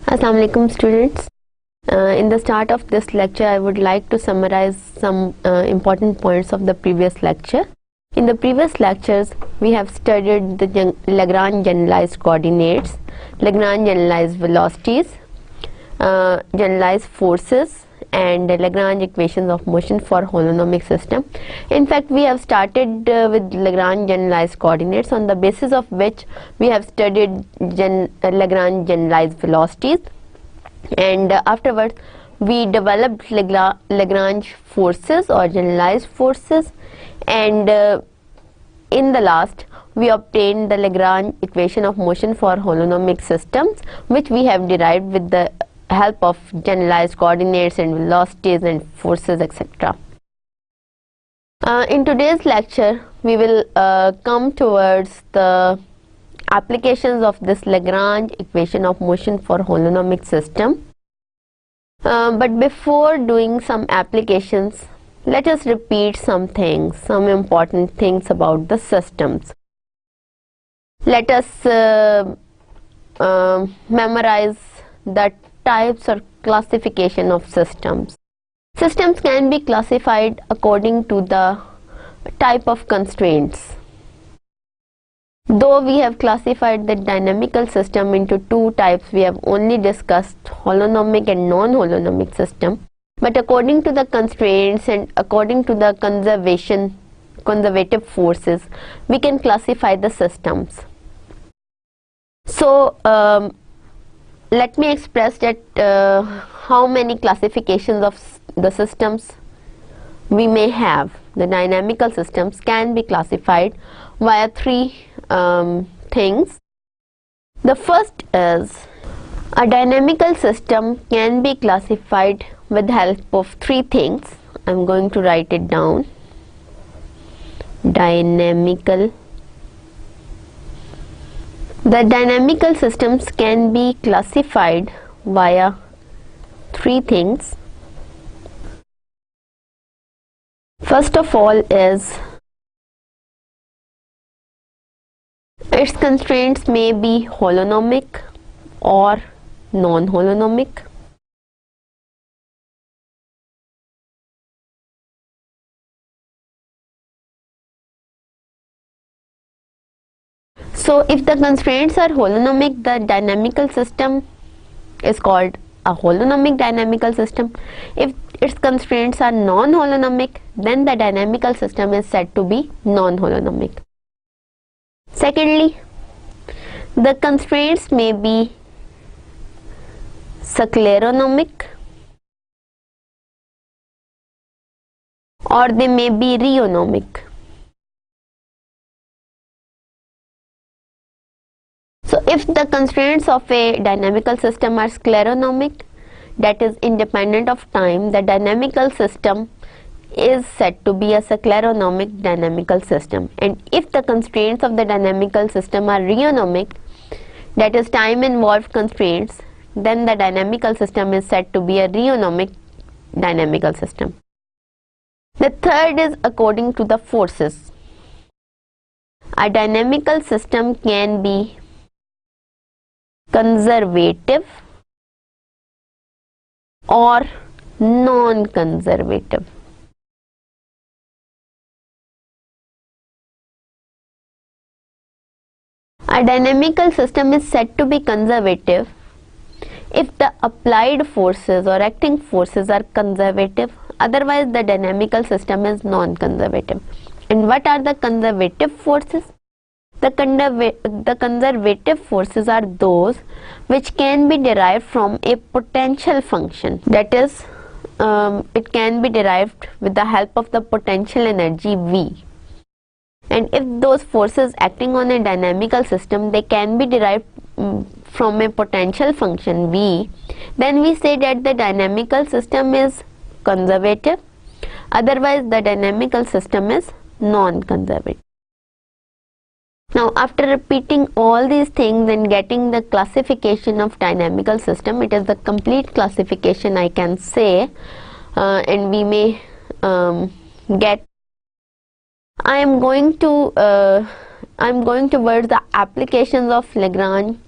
Assalamu alaikum students. In the start of this lecture, I would like to summarize some important points of the previous lecture. In the previous lectures, we have studied the Lagrange generalized coordinates, Lagrange generalized velocities, generalized forces, and Lagrange equations of motion for holonomic system. In fact, we have started with Lagrange generalized coordinates, on the basis of which we have studied Lagrange generalized velocities, and afterwards we developed Lagrange forces or generalized forces, and in the last we obtained the Lagrange equation of motion for holonomic systems, which we have derived with the help of generalized coordinates and velocities and forces, etc. In today's lecture, we will come towards the applications of this Lagrange equation of motion for holonomic system. But before doing some applications, let us repeat some things, some important things about the systems. Let us memorize the types or classification of systems. Systems can be classified according to the type of constraints. Though we have classified the dynamical system into two types, we have only discussed holonomic and non-holonomic system. But according to the constraints and according to the conservative forces, we can classify the systems. So, let me express that how many classifications of the systems we may have. The dynamical systems can be classified via three things. The first is, a dynamical system can be classified with the help of three things. I am going to write it down. The dynamical systems can be classified via three things. First of all is, its constraints may be holonomic or non-holonomic. So, if the constraints are holonomic, the dynamical system is called a holonomic dynamical system. If its constraints are non-holonomic, then the dynamical system is said to be non-holonomic. Secondly, the constraints may be scleronomic or they may be rheonomic. So, if the constraints of a dynamical system are scleronomic, that is independent of time, the dynamical system is said to be a scleronomic dynamical system. And if the constraints of the dynamical system are rheonomic, that is time involved constraints, then the dynamical system is said to be a rheonomic dynamical system. The third is according to the forces. A dynamical system can be conservative or non-conservative. A dynamical system is said to be conservative if the applied forces or acting forces are conservative, otherwise the dynamical system is non-conservative. And what are the conservative forces? The conservative forces are those which can be derived from a potential function. That is, it can be derived with the help of the potential energy V. And if those forces acting on a dynamical system, they can be derived from a potential function V, then we say that the dynamical system is conservative, otherwise the dynamical system is non-conservative. Now, after repeating all these things and getting the classification of dynamical system, it is the complete classification I can say, and we may get. I am going towards the applications of Lagrange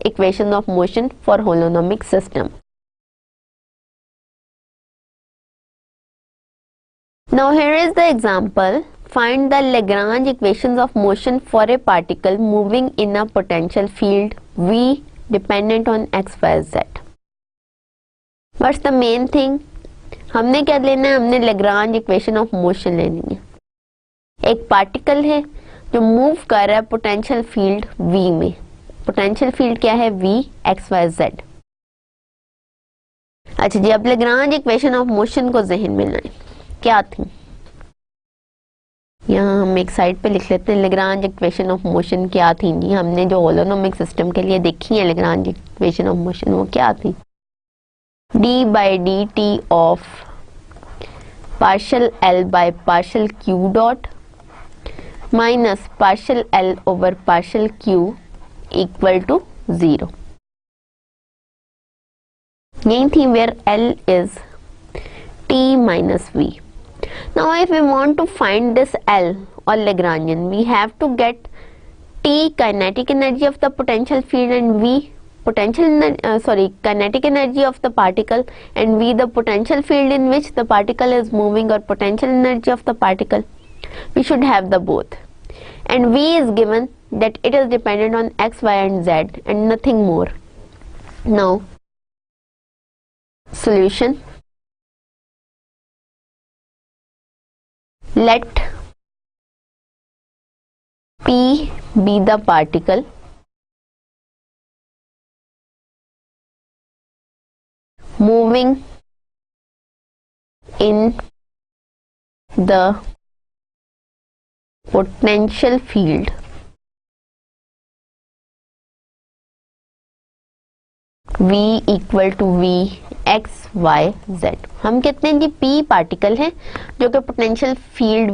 equations of motion for holonomic system. Now here is the example. Find the Lagrange equations of motion for a particle moving in a potential field V dependent on x, y, z. What's the main thing? हमने क्या लेना है? हमने Lagrange equation of motion लेनी है. एक particle है जो मूव कर रहा है पोटेंशियल फील्ड V में. पोटेंशियल फील्ड क्या है? V x, y, z. अच्छा जी, अब Lagrange equation of motion को जहन में लाएं. क्या थी? यहाँ हम एक साइड पे लिख लेते हैं Lagrange equation of motion क्या थी जी. हमने जो holonomic system के लिए देखी है Lagrange equation of motion, वो क्या थी? d by dt of partial L by partial q dot minus partial L over partial q equal to 0. यही थी where L is t minus v. Now if we want to find this L or Lagrangian, we have to get t kinetic energy of the potential field and v kinetic energy of the particle, and v the potential field in which the particle is moving or potential energy of the particle. We should have the both, and v is given that it is dependent on x, y and z and nothing more. Now solution. Let P be the particle moving in the potential field V equal to V x, y, z. हम कहते हैं जी P particle है जो कि potential field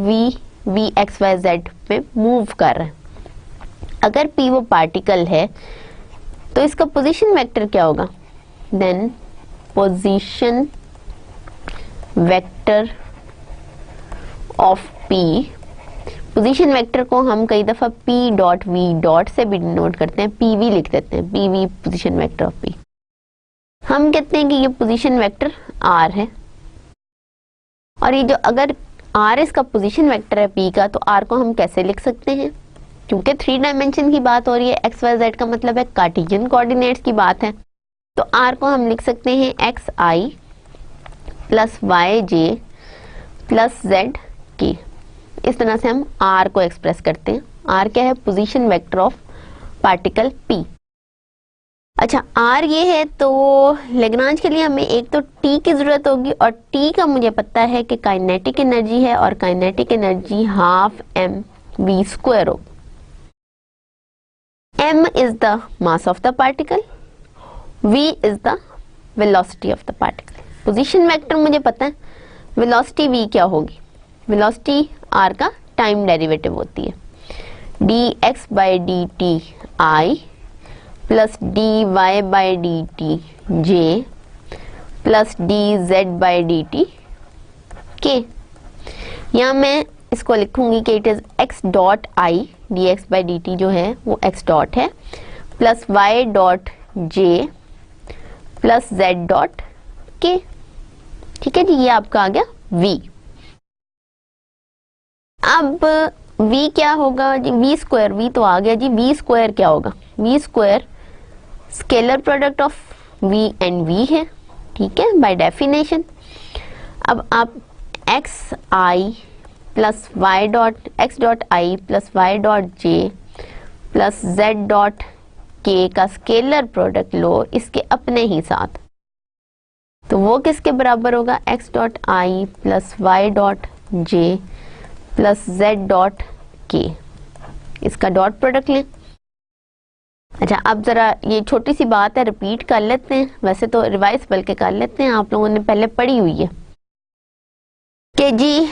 V x, y, z पे move कर रहा है. अगर P वो पार्टिकल है तो इसका पोजीशन वेक्टर क्या होगा? Then position vector of P. Position vector को हम कई दफा P डॉट V डॉट से भी डिनोट करते हैं, PV लिख देते हैं, PV position vector of P. हम कहते हैं कि ये पोजीशन वेक्टर R है, और ये जो अगर R इसका पोजीशन वेक्टर है P का, तो R को हम कैसे लिख सकते हैं? क्योंकि 3 डायमेंशन की बात हो रही है, x, y, z का मतलब है कार्टेशियन कोऑर्डिनेट्स की बात है, तो R को हम लिख सकते हैं xi plus yj plus zk. इस तरह से हम R को एक्सप्रेस करते हैं. R क्या है? Position vector of particle P. अच्छा, R ये है तो लेग्रांज के लिए हमें एक तो T की जरूरत होगी, और T का मुझे पता है कि काइनेटिक एनर्जी है, और kinetic energy half m v square हो. m is the mass of the particle, v is the velocity of the particle. Position vector मुझे पता है, वेलोसिटी v क्या होगी? वेलोसिटी r का टाइम डेरिवेटिव होती है, dx by dt I plus dy by dt j plus dz by dt k. यहाँ मैं इसको लिखूंगी कि it is x dot i, dx by dt जो है वो x डॉट है, plus y dot j plus z dot k. ठीक है जी, ये आपका आ गया v. अब v क्या होगा जी? v स्क्वायर, v तो आ गया जी. v स्क्वायर क्या होगा? v square scalar product of v and v है, ठीक है, बाय डेफिनेशन. अब आप x i plus y dot x dot i plus y dot j plus z dot k का स्केलर प्रोडक्ट लो इसके अपने ही साथ, तो वो किसके बराबर होगा? x dot i plus y dot j plus z dot k. इसका डॉट प्रोडक्ट लें. अच्छा, अब जरा ये छोटी सी बात है, रिपीट कर लेते हैं, वैसे तो रिवाइज बल्कि कर लेते हैं, आप लोगों ने पहले पढ़ी हुई है कि जी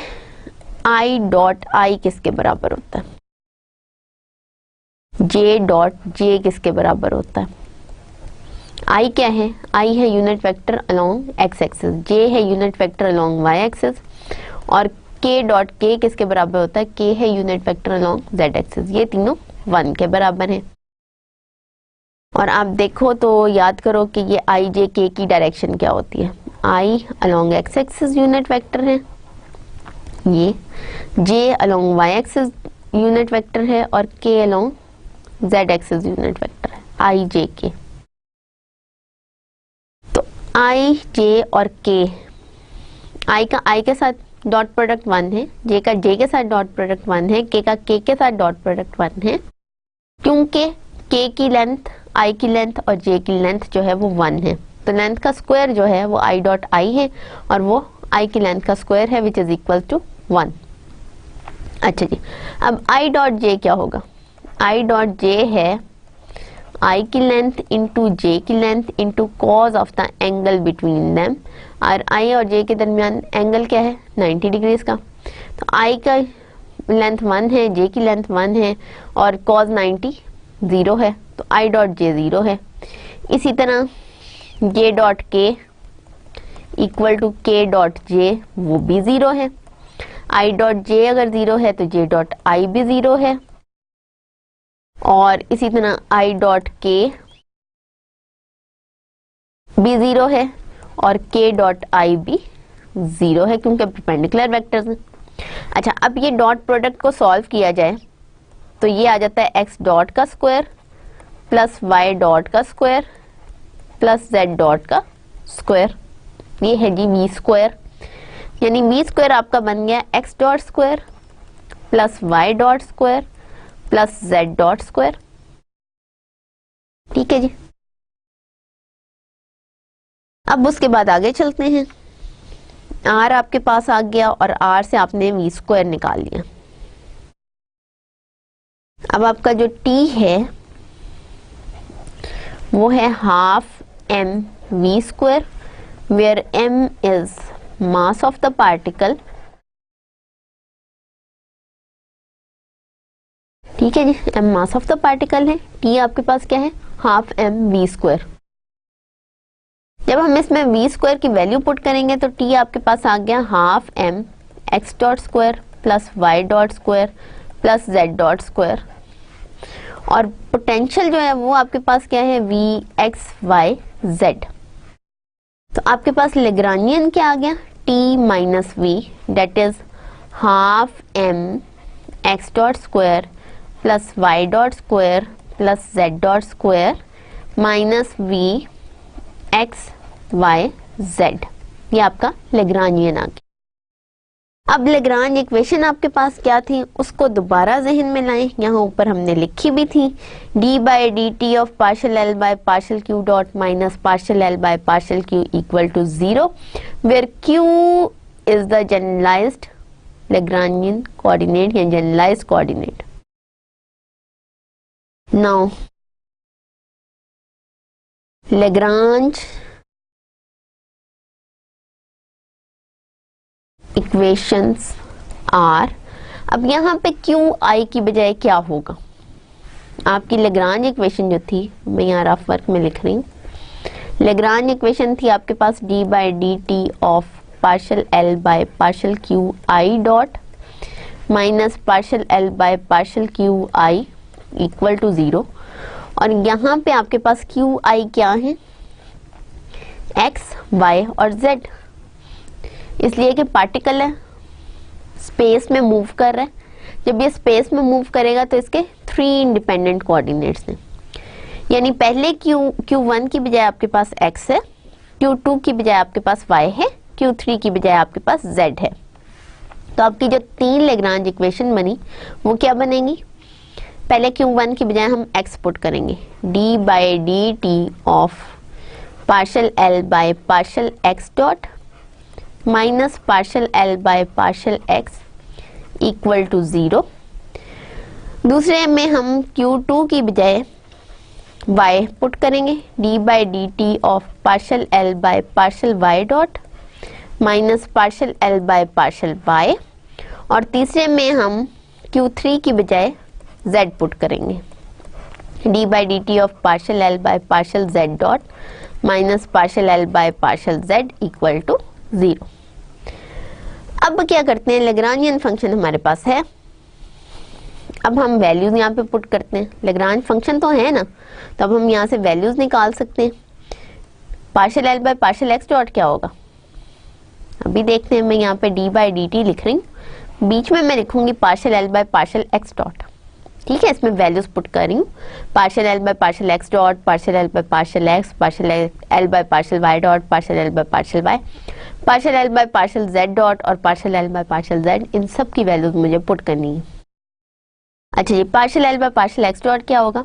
i डॉट i किसके बराबर होता है? j डॉट j किसके बराबर होता है? i क्या है? i है unit vector along x axis, j है unit vector along y axis, और k डॉट k किसके बराबर होता है? k है unit vector along z axis. ये तीनों 1 के बराबर हैं. और आप देखो तो याद करो कि ये आई जे के की डायरेक्शन क्या होती है। I along x axis unit vector है, ये j along y axis unit vector है और k along z axis unit vector है, आई जे के। तो आई जे और के, आई का आई के साथ डॉट प्रोडक्ट 1 है, जे का जे के साथ डॉट प्रोडक्ट 1 है, के का के के साथ डॉट प्रोडक्ट 1 है, क्योंकि के की लेंथ, आई की लेंथ और जे की लेंथ जो है वो 1 है। तो लेंथ का स्क्वायर जो है वो आई डॉट आई है और वो आई की लेंथ का स्क्वायर है विच इज इक्वल टू 1। अच्छा जी, अब आई डॉट जे क्या होगा? आई डॉट जे है आई की लेंथ इंटू जे की length into cos of the angle between them. और आई और जे के दरमियान एंगल क्या है? 90 डिग्रीज का। तो आई का लेंथ 1 है, जे की लेंथ 1 है और कॉज 90 0 है, तो आई डॉट जे 0 है। इसी तरह जे डॉट के इक्वल टू के डॉट जे, वो भी 0 है। आई डॉट जे अगर 0 है तो जे डॉट आई भी 0 है। और इसी तरह आई डॉट के भी 0 है और के डॉट आई भी 0 है क्योंकि परपेंडिकुलर वेक्टर्स हैं। अच्छा, अब ये डॉट प्रोडक्ट को सॉल्व किया जाए तो ये आ जाता है एक्स डॉट का स्क्वायर प्लस वाई डॉट का स्क्वायर प्लस जेड डॉट का स्क्वायर। ये है जी वी स्क्वायर, यानी वी स्क्वायर आपका बन गया x dot square plus y dot square plus z dot square. ठीक है जी, अब उसके बाद आगे चलते हैं। आर आपके पास आ गया और आर से आपने वी स्क्वायर निकाल लिया। अब आपका जो टी है वो है half m v square, where m is mass of the particle. ठीक है जी, m mass of the particle है, टी आपके पास क्या है? Half m v square. जब हम इसमें वी स्क्वायर की वैल्यू पुट करेंगे तो टी आपके पास आ गया half m x dot square plus y dot square plus z dot square. और पोटेंशियल जो है वो आपके पास क्या है? We x y z. तो आपके पास लेग्रानियन क्या आ गया? T minus v, that is half m x dot square plus y dot square plus z dot square minus v x y z. ये आपका लेग्रानियन आ गया। अब लेग्रांज इक्वेशन आपके पास क्या थी उसको दोबारा जहन में लाएं। यहाँ ऊपर हमने लिखी भी थी, d by d t of partial l by partial q dot minus partial l by partial q equal to 0, where q is the generalized Lagrangian coordinate या generalized coordinate. Now Lagrange equations are. अब यहाँ पे Q I की बजाय क्या होगा? आपकी Lagrange equation जो थी, मैं यहाँ रफ वर्क में लिख रही हूँ, लेग्रांज इक्वेशन थी आपके पास d by d t of partial l by partial q i dot minus partial l by partial q i equal to 0। और यहाँ पे आपके पास क्यू आई क्या है? एक्स वाई और जेड, इसलिए कि पार्टिकल है, स्पेस में मूव कर रहा है। जब ये स्पेस में मूव करेगा तो इसके 3 इंडिपेंडेंट कोऑर्डिनेट्स हैं, यानी पहले Q1 की बजाय आपके पास x है, Q2 की बजाय आपके पास y है, Q3 की बजाय आपके पास z है। तो आपकी जो 3 लेग्रांज इक्वेशन बनी वो क्या बनेगी? पहले Q1 की बजाय हम x पुट करेंगे, d by d t of partial l by partial x dot minus partial l by partial x equal to 0। दूसरे में हम Q2 की बजाय y पुट करेंगे, d by d t of partial l by partial y dot minus partial l by partial y। और तीसरे में हम Q3 की बजाय z पुट करेंगे, d by d t of partial l by partial z dot minus partial l by partial z equal to 0। अब क्या करते हैं, लेग्रांजियन फंक्शन हमारे पास है अब हम वैल्यूज यहाँ पे पुट करते हैं, लेग्रांज फंक्शन तो है ना, तो अब हम यहाँ से वैल्यूज निकाल सकते हैं। Partial l by partial x dot क्या होगा, अभी देखते हैं। मैं यहाँ पे डी बाई डी टी लिख रही हूँ, बीच में मैं लिखूंगी partial l by partial x dot, ठीक है। इसमें वैल्यूज पुट कर रही हूँ, partial l by partial x dot, partial l by partial x, partial l by partial y dot, partial l by partial y, partial l by partial z dot और partial l by partial z. इन सब की values मुझे put करनी है। अच्छा जी, partial l by partial x dot क्या होगा,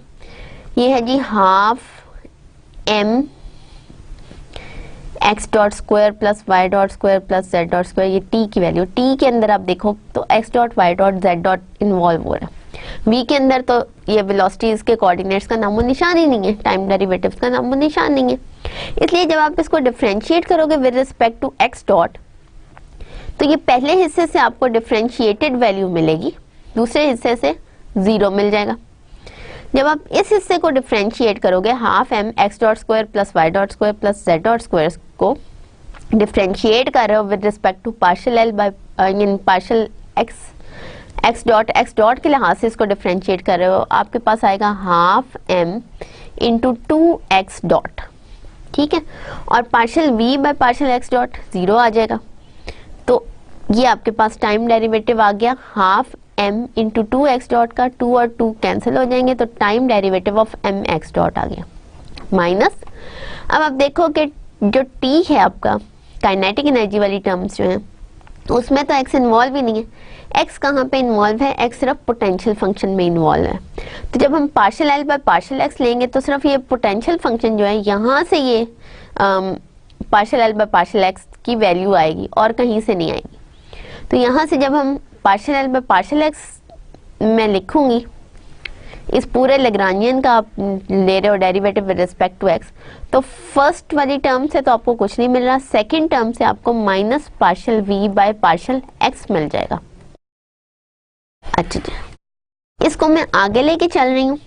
ये है जी half m x dot square plus y dot square plus z dot square. ये टी की वैल्यू, टी के अंदर आप देखो तो x dot y dot z dot involve हो रहा है, वी के अंदर तो ये वेलोसिटीज के कोऑर्डिनेट्स का नामो निशान ही नहीं है, टाइम डेरिवेटिव्स का नामो निशान नहीं है। इसलिए जब आप इसको डिफरेंशिएट करोगे with respect to x dot, तो ये पहले हिस्से से आपको डिफरेंशिएटेड वैल्यू मिलेगी, दूसरे हिस्से से 0 मिल जाएगा। जब आप इस हिस्से को डिफरेंशिएट करोगे, half m x dot square plus y dot square plus z dot square को डिफरेंशिएट कर रहे हो with respect to partial l by partial x dot के लिहाज से इसको डिफरेंशिएट कर रहे हो, आपके पास आएगा half M into 2x dot, ठीक है। और partial v by partial x dot 0 आ जाएगा, तो ये आपके पास टाइम डेरिवेटिव आ गया half m into 2x dot का, 2 और 2 कैंसिल हो जाएंगे, तो time derivative of m x dot आ गया माइनस। अब आप देखो कि जो t है आपका काइनेटिक एनर्जी वाली टर्म्स जो हैं उसमें तो x इन्वॉल्व ही नहीं है। x कहाँ पे इन्वॉल्व है, x सिर्फ पोटेंशियल फंक्शन में इन्वॉल्व है। तो जब हम partial l by partial x लेंगे तो सिर्फ ये पोटेंशियल फंक्शन जो है यहाँ से ये partial l by partial x की वैल्यू आएगी और कहीं से नहीं आएगी। तो यहाँ से जब हम partial l by partial x मैं लिखूंगी, इस पूरे लेग्रांजियन का आप ले रहे हो derivative with respect to x, तो फर्स्ट वाली टर्म से तो आपको कुछ नहीं मिल रहा, सेकंड टर्म से आपको minus partial v by partial x मिल जाएगा। अच्छा जी, इसको मैं आगे लेके चल रही हूँ,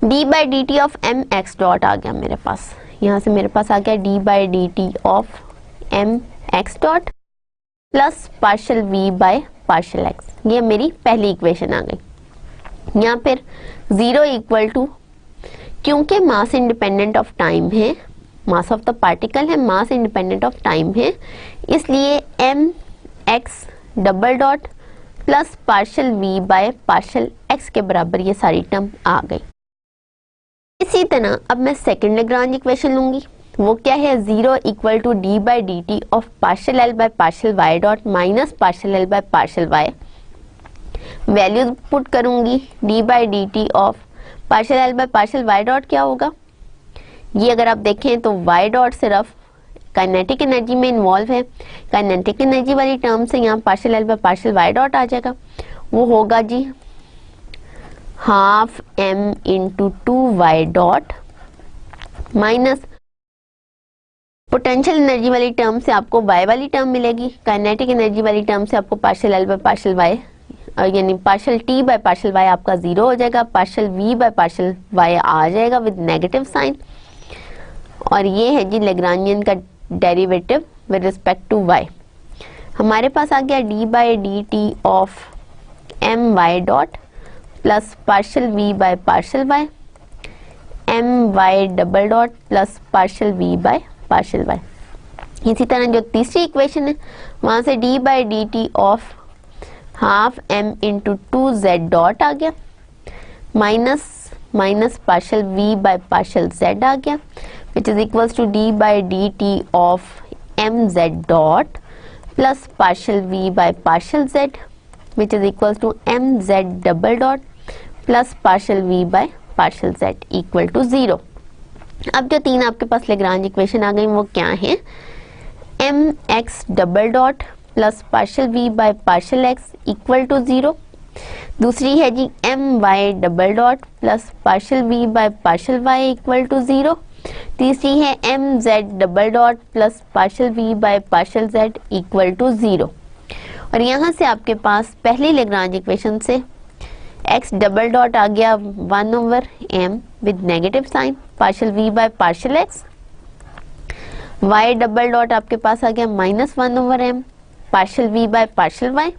d by d t of m x dot आ गया मेरे पास, यहाँ से मेरे पास आ गया d by d t of m x dot plus partial v by partial x। ये मेरी पहली इक्वेशन आ गई। यहाँ पर 0 इक्वल टू, क्योंकि मास इंडिपेंडेंट ऑफ टाइम है, मास ऑफ द पार्टिकल है, मास इंडिपेंडेंट ऑफ टाइम है, इसलिए m x double dot plus partial v by partial x के बराबर ये सारी टर्म आ गई। इसी तरह अब मैं सेकेंड लेग्रांज इक्वेशन लूंगी, वो क्या है, 0 equal to d by d t of partial l by partial y dot minus partial l by partial y. Values put करूंगी, d by d t of partial l by partial y dot क्या होगा, ये अगर आप देखें तो y dot सिर्फ kinetic energy में इन्वॉल्व है, काइनेटिक एनर्जी वाली टर्म से यहाँ partial l by partial y dot आ जाएगा, वो होगा जी half m into 2y dot minus potential energy वाली टर्म से आपको y वाली टर्म मिलेगी, काइनेटिक एनर्जी वाली टर्म से आपको partial l by partial y यानी partial t by partial y आपका 0 हो जाएगा, partial v by partial y आ जाएगा विद नेगेटिव साइन। और ये है जी लेग्रांजियन का derivative with respect to y। हमारे पास आ गया d by d t of m y dot plus partial v by partial y, m y double dot plus partial v by partial y। इसी तरह जो तीसरी इक्वेशन है वहां से d by d t of half m into 2z dot आ गया minus minus partial v by partial z आ गया, which is equals to d by d t of mz dot plus partial v by partial z, which is equals to mz double dot plus partial v by partial z equal to 0। अब जो तीन आपके पास Lagrange equation आ गई वो क्या है, m x double dot plus partial v by partial x equal to 0, दूसरी है जी m y double dot plus partial v by partial y equal to 0, तीसरी है m z double dot plus partial v by partial z equal to 0। और यहाँ से आपके पास पहली लेग्रांज इक्वेशन से x डबल डॉट आ गया 1 over m with negative sign partial v by partial x, y double dot आपके पास आ गया -1 over m partial v by partial y,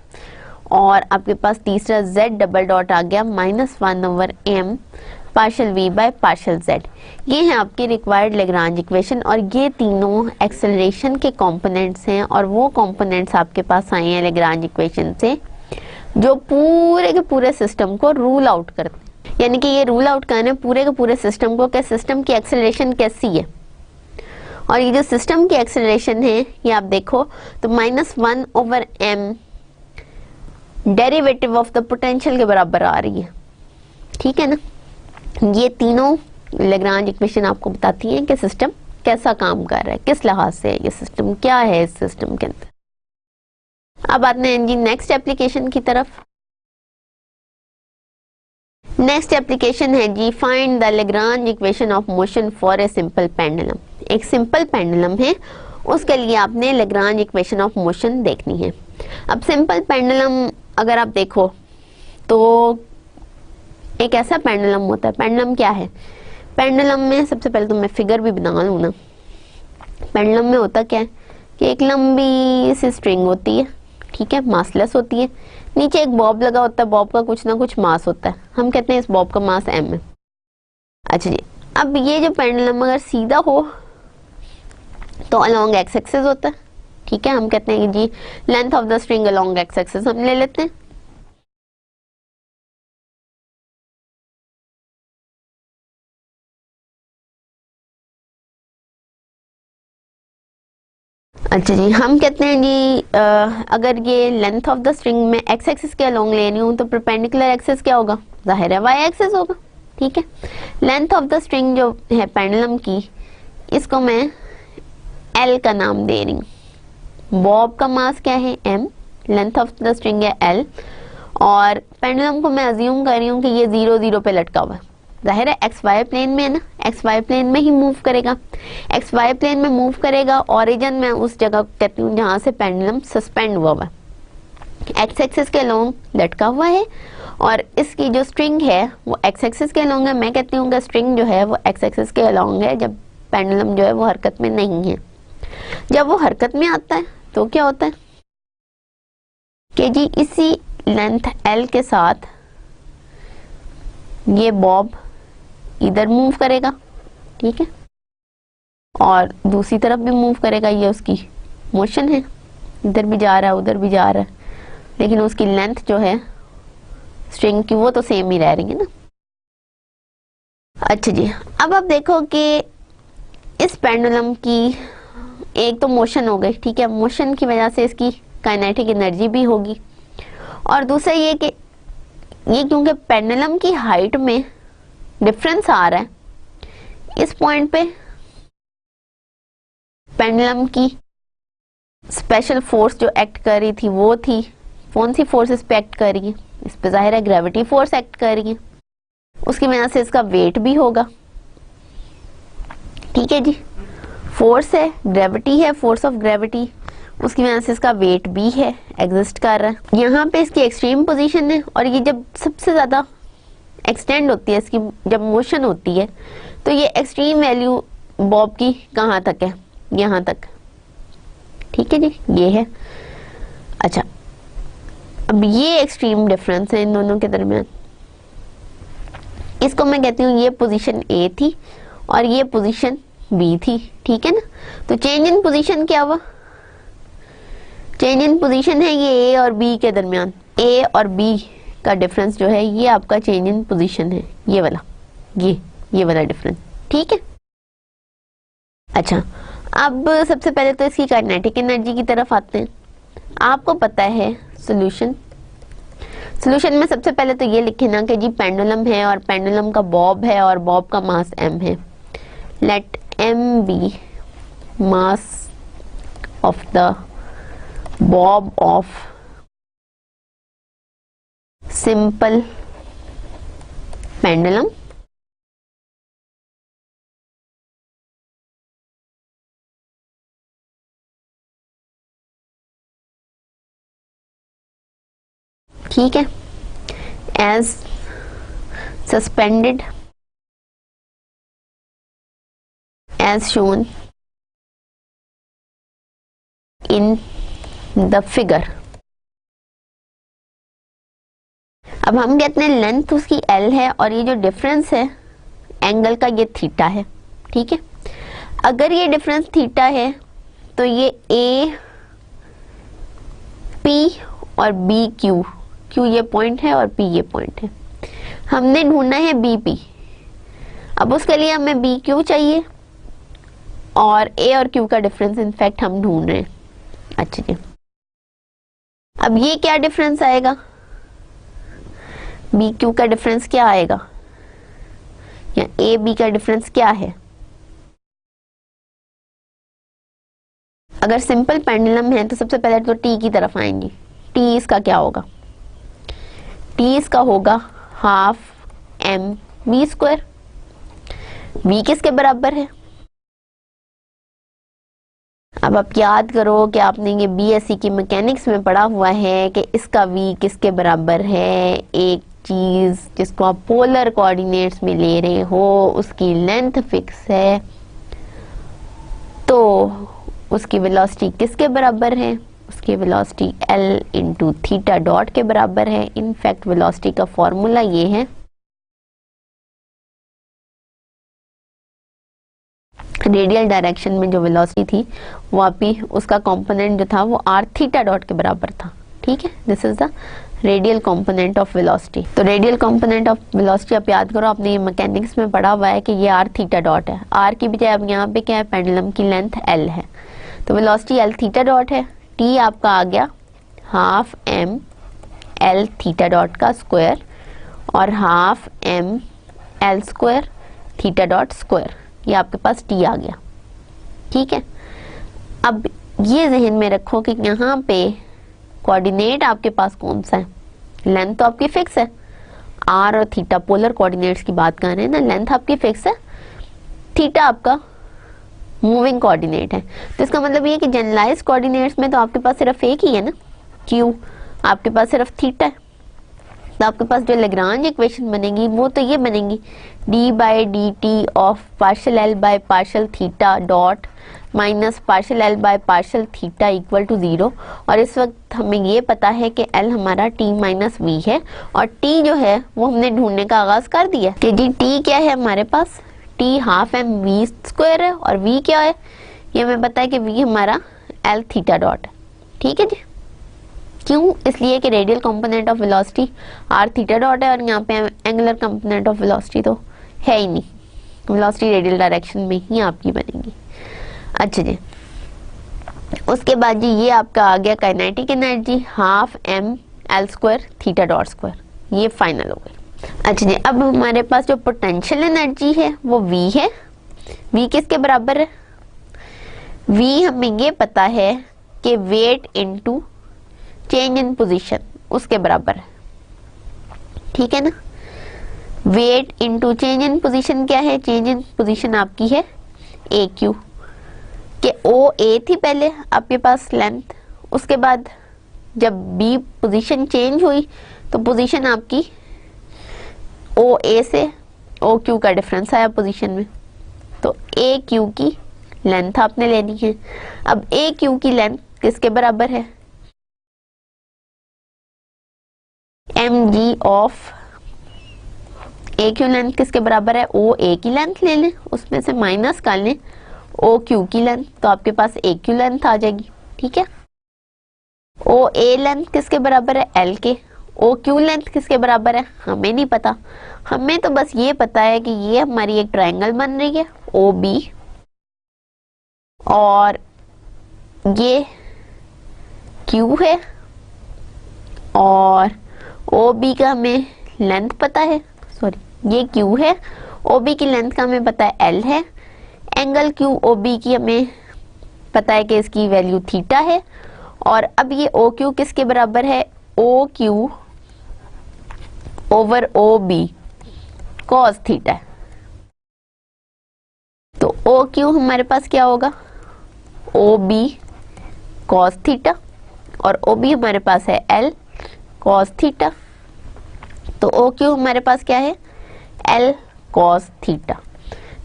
और आपके पास तीसरा z डबल डॉट आ गया -1/m partial v by partial z। ये है आपकी रिक्वायर्ड लेग्रांज इक्वेशन और ये तीनों एक्सेलरेशन के कंपोनेंट्स हैं और वो कंपोनेंट्स आपके पास आए हैं लेग्रांज इक्वेशन से जो पूरे के पूरे सिस्टम को रूल आउट करते हैं। यानी कि ये रूल आउट करने पूरे के पूरे सिस्टम को कि सिस्टम की एक्सेलरेशन कैसी है। और ये जो सिस्टम की एक्सेलरेशन है ये आप देखो तो -1/m derivative of the potential के बराबर आ रही है। ठीक है ना। ये तीनों लेग्रांज इक्वेशन आपको बताती हैं कि सिस्टम कैसा काम कर रहा है, किस लिहाज से है ये सिस्टम, क्या है इस सिस्टम के अंदर। अब आते हैं जी नेक्स्ट एप्लीकेशन की तरफ। नेक्स्ट एप्लीकेशन है जी find the Lagrange equation of motion for a simple pendulum. एक सिंपल पेंडुलम है, उसके लिए आपने लेग्रांज इक्वेशन ऑफ मोशन देखनी है। अब सिंपल पेंडुलम अगर आप देखो तो एक ऐसा पेंडुलम होता है। पेंडुलम क्या है? पेंडुलम में सबसे पहले तो मैं फिगर भी बना लूँ ना। पेंडुलम में होता क्या है कि एक लंबी सी स्ट्रिंग होती है, ठीक है, मासलेस होती है, नीचे एक बॉब लगा होता है, बॉब का कुछ ना कुछ मास होता है, हम कहते हैं इस बॉब का मास m है। अच्छा जी, अब ये जो पेंडुलम अगर सीधा हो तो अलोंग एक्स एक्सिस होता है, ठीक है, हम कहते हैं कि जी length of the string along x axis हम ले लेते हैं। अच्छा जी, हम कहते हैं जी अगर ये लेंथ ऑफ द स्ट्रिंग में एक्स एक्सिस के अलोंग लेनी हूँ तो परपेंडिकुलर एक्सिस क्या होगा? जाहिर है वाई एक्सिस होगा। ठीक है, लेंथ ऑफ द स्ट्रिंग जो है पेंडुलम की, इसको मैं एल का नाम दे रही हूँ। बॉब का मास क्या है? m, length of the string है l, और पेंडुलम को मैं अज्यूम कर रही हूँ कि ये 0 0 पे लटका हुआ है। जाहिर है एक्स वाई प्लेन में है ना, एक्स वाई प्लेन में ही मूव करेगा। एक्स वाई प्लेन में मूव करेगा, ओरिजिन में उस जगह कहती हूँ जहाँ से पेंडुलम सस्पेंड हुआ हुआ है, एक्स एक्सिस के अलोंग लटका हुआ है, और इसकी जो स्ट्रिंग है वो एक्स एक्सिस के अलोंग है। मैं कहती हूँ कि स्ट्रिंग जो है वो एक्स एक्सिस के अलोंग है जब पेंडुलम जो है वो हरकत में नहीं है। जब वो हरकत में आता है तो क्या होता है कि जी इसी लेंथ एल के साथ ये बॉब इधर मूव करेगा, ठीक है, और दूसरी तरफ भी मूव करेगा। ये उसकी मोशन है, इधर भी जा रहा है उधर भी जा रहा है, लेकिन उसकी लेंथ जो है स्ट्रिंग की वो तो सेम ही रह रही है ना। अच्छा जी, अब आप देखो कि इस पेंडुलम की एक तो मोशन हो गई, ठीक है, मोशन की वजह से इसकी काइनेटिक एनर्जी भी होगी, और दूसरा ये कि ये क्योंकि पेंडुलम की हाइट में डिफरेंस आ रहा है, इस पॉइंट पे पेंडुलम की स्पेशल फोर्स जो एक्ट कर रही थी वो थी, कौन सी फोर्स इस पे एक्ट कर रही है? इस पे जाहिर है ग्रेविटी फोर्स एक्ट कर रही है, उसकी वजह से इसका वेट भी होगा। ठीक है जी, फोर्स है, ग्रेविटी है, फोर्स ऑफ ग्रेविटी, उसकी वजह से इसका वेट भी है, एग्जिस्ट कर रहा है। यहाँ पे इसकी एक्सट्रीम पोजीशन है, और ये जब सबसे ज्यादा एक्सटेंड होती है, इसकी जब मोशन होती है, तो ये एक्सट्रीम वैल्यू बॉब की कहाँ तक है? यहाँ तक। ठीक है जी, ये है। अच्छा, अब ये एक्सट्रीम डिफरेंस है इन दोनों के दरमियान, इसको मैं कहती हूँ ये पोजीशन ए थी और ये पोजीशन बी थी। ठीक है ना, तो चेंज इन पोजीशन क्या हुआ? चेंज इन पोजीशन है ये ए और बी के दरमियान, ए और बी का डिफरेंस जो है ये आपका चेंज इन पोजीशन है, ये वाला, ये वाला डिफरेंस। ठीक है। अच्छा, अब सबसे पहले तो इसकी काइनेटिक एनर्जी की तरफ आते हैं। आपको पता है सॉल्यूशन में सबसे पहले तो ये लिखे ना कि जी पेंडुलम है और पेंडुलम का बॉब है और बॉब का मास m है। Let m be mass of the bob of simple pendulum ठीक है, as suspended as shown in the figure. अब हम कहते हैं लेंथ उसकी एल है और ये जो डिफरेंस है एंगल का ये थीटा है, ठीक है। अगर ये डिफरेंस थीटा है तो ये ए पी और बी क्यू, क्यू ये पॉइंट है और पी ये पॉइंट है, हमने ढूंढना है बी पी। अब उसके लिए हमें बी क्यू चाहिए और ए और क्यू का डिफरेंस इनफैक्ट हम ढूंढ रहे हैं। अच्छा जी, अब ये क्या डिफरेंस आएगा, बी क्यू का डिफरेंस क्या आएगा या ए बी का डिफरेंस क्या है। अगर सिंपल पेंडुलम है तो सबसे पहले तो टी की तरफ आएंगे। टी इसका क्या होगा, टी इसका होगा half m v square. V किसके बराबर है, अब आप याद करो कि आपने ये बीएससी की मैकेनिक्स में पढ़ा हुआ है कि इसका वी किसके बराबर है। एक चीज जिसको आप पोलर कोऑर्डिनेट्स में ले रहे हो उसकी लेंथ फिक्स है तो उसकी वेलोसिटी किसके बराबर है, उसकी velocity L into theta dot के बराबर है। इनफैक्ट वेलोसिटी का फॉर्मूला ये है, रेडियल डायरेक्शन में जो वेलोसिटी थी वो आपकी उसका कंपोनेंट जो था वो आर थीटा डॉट के बराबर था, ठीक है। This is the radial component of velocity. तो रेडियल कंपोनेंट ऑफ वेलोसिटी आप याद करो, आपने ये मैकेनिक्स में पढ़ा हुआ है कि ये आर थीटा डॉट है। आर की बजाय अब यहाँ पे क्या है, पेंडुलम की लेंथ एल है तो वेलोसिटी एल थीटा डॉट है। टी आपका आ गया half m l theta dot का स्क्वायर और half m l square theta dot square, ये आपके पास टी आ गया, ठीक है। अब ये जहन में रखो कि यहाँ पे कोऑर्डिनेट आपके पास कौन सा है, लेंथ तो आपकी फिक्स है, आर और थीटा पोलर कोऑर्डिनेट्स की बात कर रहे हैं ना, लेंथ आपकी फिक्स है, थीटा आपका मूविंग कोऑर्डिनेट है। तो इसका मतलब ये कि जनरलाइज कोऑर्डिनेट्स में तो आपके पास सिर्फ एक ही है ना, क्यू, आपके पास सिर्फ थीटा है। तो आपके पास जो लेग्रांज इक्वेशन बनेगी वो तो ये बनेगी d by d t of partial l by partial theta dot minus partial l by partial theta equal to 0। और इस वक्त हमें ये पता है कि एल हमारा टी माइनस वी है और टी जो है वो हमने ढूंढने का आगाज कर दिया कि जी टी क्या है हमारे पास, t half m v square है और वी क्या है, ये हमें पता है कि वी हमारा एल थीटा डॉट है, ठीक है जी। क्यों, इसलिए कि radial component of velocity r theta dot है और यहाँ पे एंगुलर कंपोनेंट ऑफ वेलोसिटी तो है ही नहीं, वेलोसिटी रेडियल डायरेक्शन में ही आपकी बनेगी। अच्छा जी, उसके बाद जी ये आपका आ गया kinetic energy half m l square theta dot square, ये फाइनल हो गई। अच्छा जी, अब हमारे पास जो पोटेंशियल एनर्जी है वो V है। V किसके बराबर है, V हमें ये पता है कि weight into change in position उसके बराबर है, ठीक है ना। Weight into change in position क्या है, चेंज इन पोजीशन आपकी है ए क्यू के ओ ए थी पहले आपके पास लेंथ, उसके बाद जब बी पोजीशन चेंज हुई तो पोजीशन आपकी ओ ए से ओ क्यू का डिफरेंस आया पोजीशन में, तो ए क्यू की लेंथ आपने लेनी है। अब ए क्यू की लेंथ किसके बराबर है, m g of A Q length किसके बराबर है, ओ ए की लेंथ ले लें, उसमें से माइनस कर लें ओ क्यू की लेंथ तो आपके पास ए क्यू लेंथ आ जाएगी, ठीक है। ओ ए लेंथ किसके बराबर है, एल के। ओ क्यू लेंथ किसके बराबर है, हमें नहीं पता, हमें तो बस ये पता है कि ये हमारी एक ट्रायंगल बन रही है ओ बी और ये क्यू है और ओ बी का हमें लेंथ पता है, सॉरी ये क्यू है, ओ बी की लेंथ का हमें पता है एल है, एंगल क्यू ओ बी की हमें पता है कि इसकी वैल्यू थीटा है और अब ये ओ क्यू किसके बराबर है, O Q over O B cos theta है। तो ओ क्यू हमारे पास क्या होगा, ओ बी कॉस थीटा और ओ बी हमारे पास है एल कॉस थीटा, तो ओ क्यू हमारे पास क्या है, एल कॉस थीटा।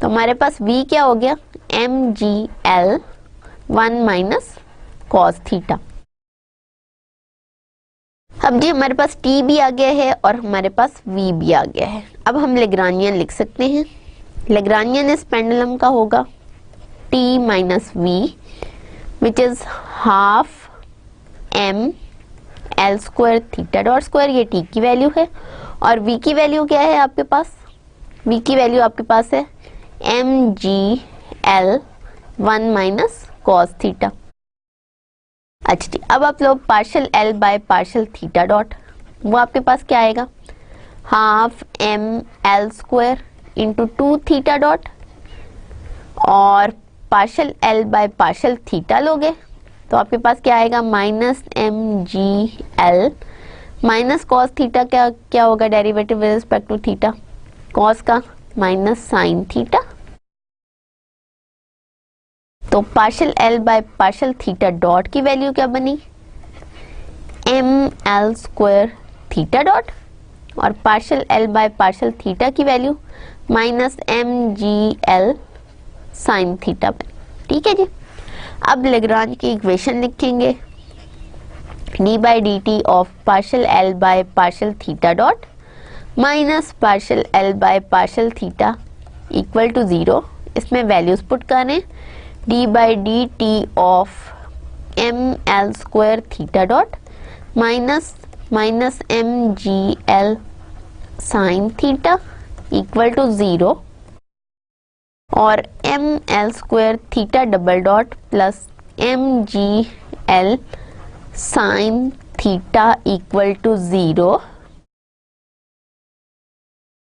तो हमारे पास V क्या हो गया, m g l 1 minus cos theta. अब जी हमारे पास t भी आ गया है और हमारे पास v भी आ गया है। अब हम लेग्रानियन लिख सकते हैं। लेग्रानियन इस पेंडुलम का होगा t minus v which is half m l square theta dot square, ये t की वैल्यू है। और v की वैल्यू क्या है आपके पास? v की वैल्यू आपके पास है mg l 1 minus cos theta. अच्छा ठीक, अब आप लोग partial l by partial theta dot, वो आपके पास क्या आएगा? Half m l square into 2 theta dot, और partial l by partial theta लोगे तो आपके पास क्या आएगा? Minus m g l minus cos theta, क्या क्या होगा derivative with respect to theta? Cos का माइनस साइन थीटा। तो partial l by partial theta dot की वैल्यू क्या बनी? M l square theta dot, और partial l by partial theta की value minus m g l sine theta बनी। ठीक है जी। अब लेग्रांज की इक्वेशन लिखेंगे, d by d t of partial l by partial theta dot minus partial l by partial theta equal to 0। इसमें values put करें, d by d t of m l square theta dot minus minus m g l sine theta equal to 0, और m l square theta double dot plus m g l sine theta equal to 0।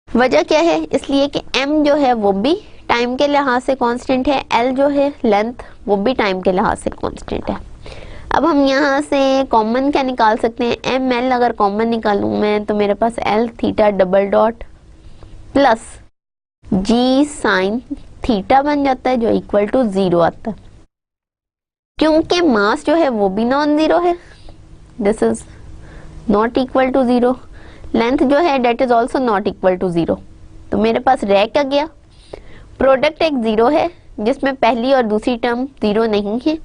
वजह क्या है? इसलिए कि m जो है वो भी टाइम के लिहाज से कांस्टेंट है, l जो है लेंथ वो भी टाइम के लिहाज से कांस्टेंट है। अब हम यहाँ से कॉमन क्या निकाल सकते हैं? एम एल अगर कॉमन निकालूं मैं तो मेरे पास l theta double dot plus g sine theta बन जाता है जो इक्वल टू 0 आता है। क्योंकि मास जो है वो भी नॉन जीरो है, this is not equal to 0, length जो है that is also not equal to 0, तो मेरे पास रह क्या गया? प्रोडक्ट एक 0 है जिसमें पहली और दूसरी टर्म 0 नहीं है,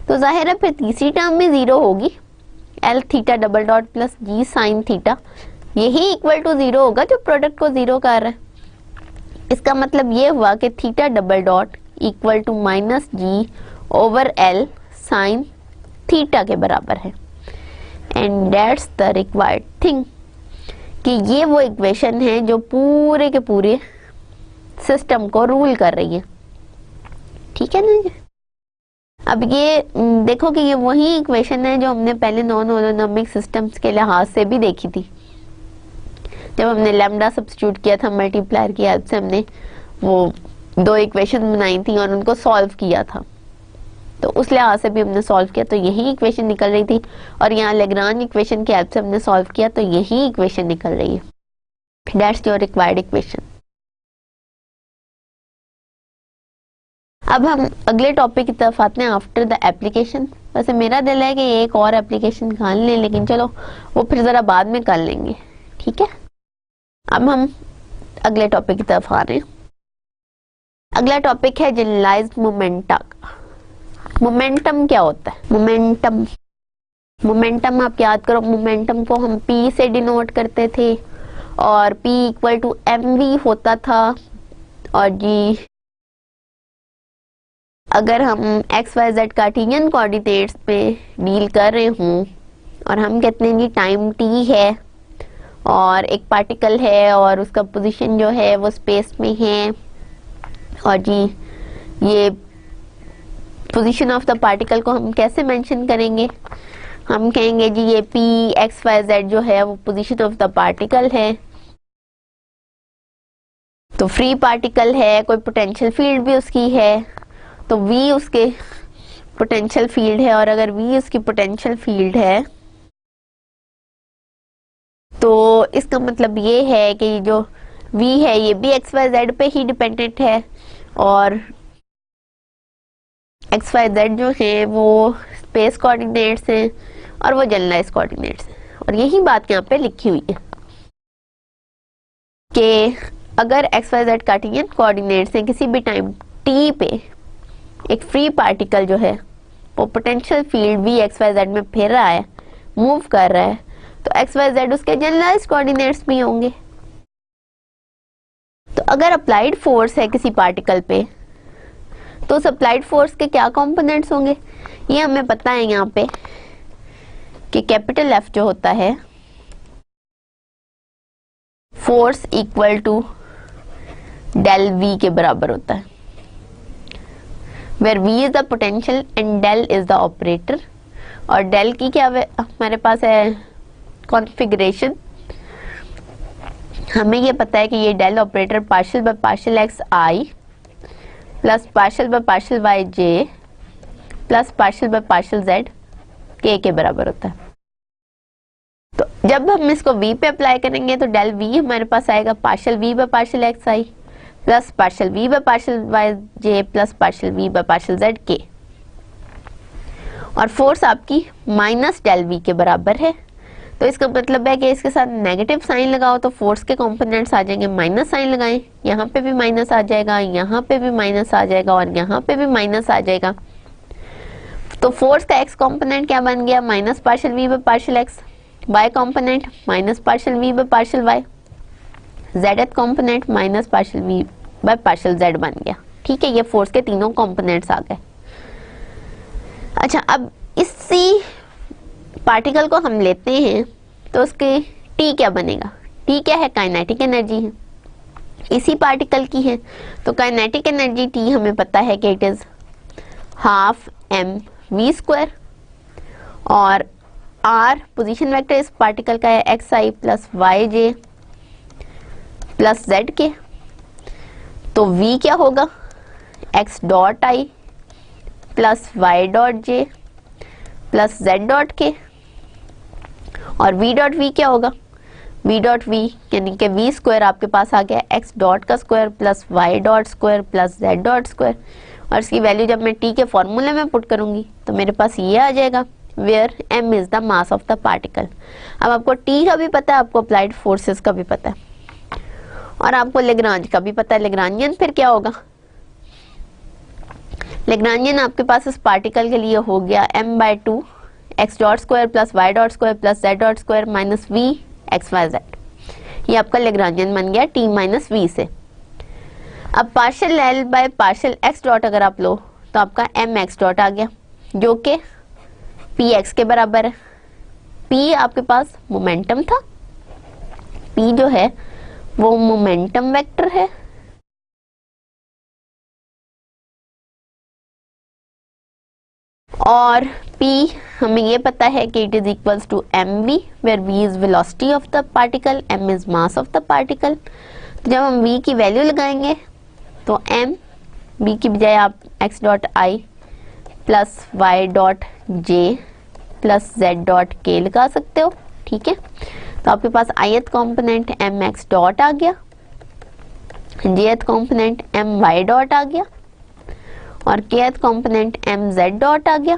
तो जाहिर है फिर तीसरी टर्म भी 0 होगी। L theta double dot plus g sine theta यही इक्वल टू 0 होगा जो प्रोडक्ट को 0 कर रहा है। इसका मतलब ये हुआ कि theta double dot equal to minus g over l sine theta के बराबर है, and that's the required thing, कि ये वो इक्वेशन है जो पूरे के पूरे सिस्टम को रूल कर रही है। ठीक है ना? अब ये देखो कि ये वही इक्वेशन है जो हमने पहले नॉन होलोनोमिक सिस्टम्स के लिहाज से भी देखी थी, जब हमने लैम्डा सब्स्टिट्यूट किया था मल्टीप्लायर की हेल्प से, हमने वो दो इक्वेशन बनाई थी और उनको सॉल्व किया था, तो उस लिहाज से भी हमने सॉल्व किया तो यही इक्वेशन निकल रही थी, और यहाँ लेग्रांज इक्वेशन की हेल्प से हमने सॉल्व किया तो यही इक्वेशन निकल रही है। That's your required equation. अब हम अगले टॉपिक की तरफ आते हैं, आफ्टर द एप्लीकेशन। वैसे मेरा दिल है कि एक और एप्लीकेशन निकाल लें, लेकिन चलो वो फिर ज़रा बाद में कर लेंगे। ठीक है, अब हम अगले टॉपिक की तरफ आ रहे हैं। अगला टॉपिक है जनरलाइज्ड मोमेंटा का। मोमेंटम क्या होता है? मोमेंटम आप याद करो, मोमेंटम को हम P से डिनोट करते थे और P इक्वल टू mv होता था। और जी अगर हम XYZ कार्टेशियन कोऑर्डिनेट्स पे डील कर रहे हूँ और हम कहते हैं जी टाइम t है और एक पार्टिकल है और उसका पोजीशन जो है वो स्पेस में है, और जी ये पोजीशन ऑफ द पार्टिकल को हम कैसे मेंशन करेंगे? हम कहेंगे जी ये P XYZ जो है वो पोजीशन ऑफ द पार्टिकल है, तो फ्री पार्टिकल है, कोई पोटेंशियल फील्ड भी उसकी है, तो V उसके पोटेंशियल फील्ड है, और अगर V उसकी पोटेंशियल फील्ड है तो इसका मतलब ये है कि जो V है ये भी XYZ पे ही डिपेंडेंट है, और XYZ जो है वो स्पेस कोऑर्डिनेट्स हैं और वो जनरलाइज्ड कोऑर्डिनेट्स हैं। और यही बात यहाँ पे लिखी हुई है कि अगर XYZ कार्टेशियन कोऑर्डिनेट्स हैं, किसी भी टाइम t पे एक फ्री पार्टिकल जो है वो पोटेंशियल फील्ड भी XYZ में फिर रहा है, मूव कर रहा है, तो एक्स वाई जेड उसके जनरलाइज्ड कोऑर्डिनेट्स भी होंगे। तो अगर अप्लाइड फोर्स है किसी पार्टिकल पे तो उस अप्लाइड फोर्स के क्या कंपोनेंट्स होंगे, ये हमें पता है यहाँ पे कि कैपिटल एफ जो होता है force equal to del v के बराबर होता है, where v is the potential and del is the operator. और डेल की क्या हमारे पास है कॉन्फ़िगरेशन, हमें ये पता है कि ये del operator partial by partial x i plus partial by partial y j plus partial by partial z के बराबर होता है। तो जब हम इसको v पे अप्लाई करेंगे तो डेल v हमारे पास आएगा partial v by partial x i plus partial v by partial y j plus partial v by partial z k. और फोर्स आपकी माइनस डेल v के बराबर है, तो इसका मतलब है कि इसके साथ नेगेटिव साइन लगाओ तो फोर्स के कंपोनेंट्स आ जाएंगे, माइनस साइन लगाएं, यहाँ पे भी माइनस आ जाएगा, यहाँ पे भी माइनस आ जाएगा और यहाँ पे भी माइनस आ जाएगा। तो फोर्स का एक्स कंपोनेंट क्या बन गया, minus partial v by partial x, y component minus partial v by partial y, z component minus partial v by partial z बन गया। ठीक है, ये फोर्स के तीनों कंपोनेंट्स आ गए। अच्छा, अब इसी पार्टिकल को हम लेते हैं तो उसके टी क्या बनेगा, टी क्या है, काइनेटिक एनर्जी है, इसी पार्टिकल की है। तो काइनेटिक एनर्जी टी हमें पता है कि it is half m v square, और आर पोजीशन वेक्टर इस पार्टिकल का है x i plus y j plus z k. तो v क्या होगा, x dot i plus y dot j plus z dot k, और v डॉट v क्या होगा, v डॉट v यानी कि v स्क्वायर आपके पास आ गया x डॉट का square plus y dot square plus z dot square. और इसकी वैल्यू जब मैं t के फॉर्मूले में पुट करूंगी तो मेरे पास ये आ जाएगा, where m is the mass of the particle. अब आपको t का भी पता है, आपको अप्लाइड फोर्सेस का भी पता है, और आपको लेग्रांज का भी पता है। लेग्रांजियन फिर क्या होगा, लेग्रांजियन आपके पास इस पार्टिकल के लिए हो गया m/2 x dot square plus y dot square plus z dot square minus v x y z. ये आपका लेग्रांजियन बन गया t माइनस v से। अब partial l by partial x dot अगर आप लो तो आपका m x डॉट आ गया, जो कि p x के बराबर है। p आपके पास मोमेंटम था, p जो है वो मोमेंटम वेक्टर है, और p हमें ये पता है कि it is equals to mv, where v is velocity of the particle, m is mass of the particle. तो जब हम v की वैल्यू लगाएंगे तो m v की बजाय आप x dot i plus y dot j plus z dot k लगा सकते हो। ठीक है, तो आपके पास ith component m x dot आ गया, jth component m y dot आ गया, और kth component m z dot आ गया।